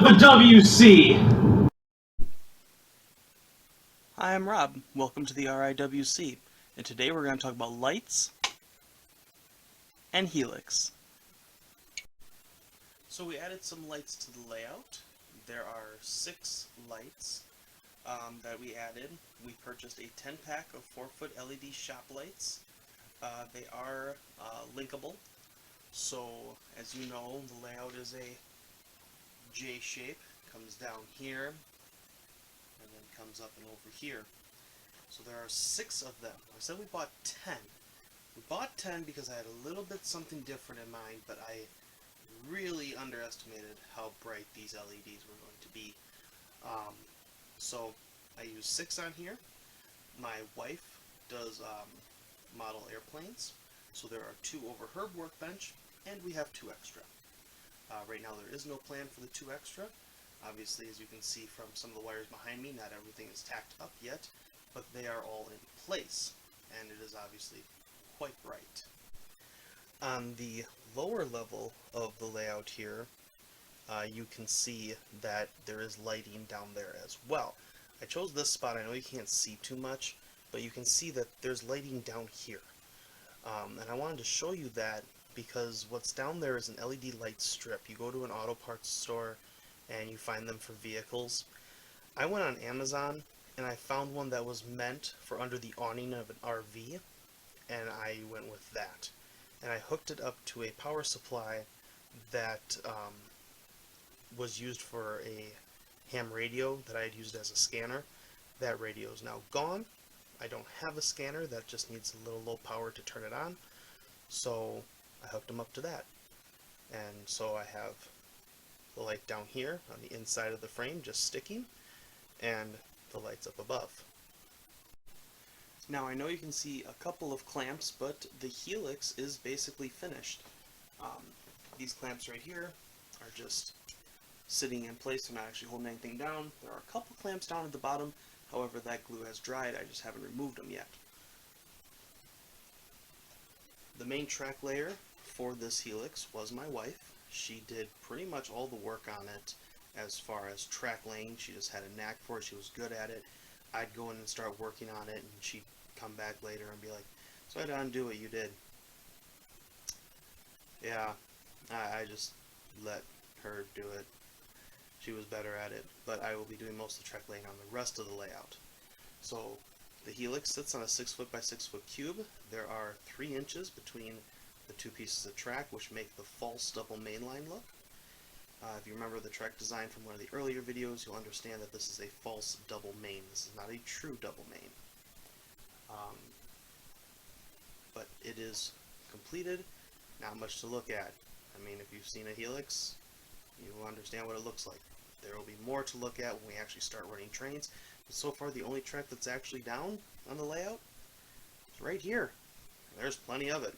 RIWC! Hi, I'm Rob. Welcome to the RIWC, and today we're going to talk about lights and Helix. So we added some lights to the layout. There are 6 lights that we added. We purchased a 10-pack of 4-foot LED shop lights. They are linkable. So, as you know, the layout is a J shape. Comes down here, and then comes up and over here. So there are 6 of them. I said we bought 10. We bought 10 because I had a little bit something different in mind, but I really underestimated how bright these LEDs were going to be. So I used 6 on here. My wife does model airplanes, so there are 2 over her workbench, and we have 2 extra. Right now there is no plan for the 2 extra. Obviously, as you can see from some of the wires behind me, not everything is tacked up yet, but they are all in place, and it is obviously quite bright. On the lower level of the layout here, you can see that there is lighting down there as well. I chose this spot. I know you can't see too much, but you can see that there's lighting down here. And I wanted to show you that because what's down there is an LED light strip. You go to an auto parts store and you find them for vehicles. I went on Amazon and I found one that was meant for under the awning of an RV, and I went with that. And I hooked it up to a power supply that was used for a ham radio that I had used as a scanner. That radio is now gone. I don't have a scanner, that just needs a little low power to turn it on. So I hooked them up to that. And so I have the light down here on the inside of the frame just sticking, and the lights up above. Now I know you can see a couple of clamps, but the Helix is basically finished. These clamps right here are just sitting in place. They're not actually holding anything down. There are a couple clamps down at the bottom. However, that glue has dried. I just haven't removed them yet. The main track layer for this Helix was my wife. She did pretty much all the work on it as far as track laying. She just had a knack for it. She was good at it. I'd go in and start working on it, and she'd come back later and be like, "So I had to undo what you did." Yeah, I just let her do it. She was better at it, but I will be doing most of the track laying on the rest of the layout. So the Helix sits on a 6-foot by 6-foot cube. There are 3 inches between the 2 pieces of track, which make the false double mainline look. If you remember the track design from one of the earlier videos, you'll understand that this is a false double main. This is not a true double main. But it is completed. Not much to look at. I mean, if you've seen a Helix, you will understand what it looks like. There will be more to look at when we actually start running trains. But so far, the only track that's actually down on the layout is right here. There's plenty of it.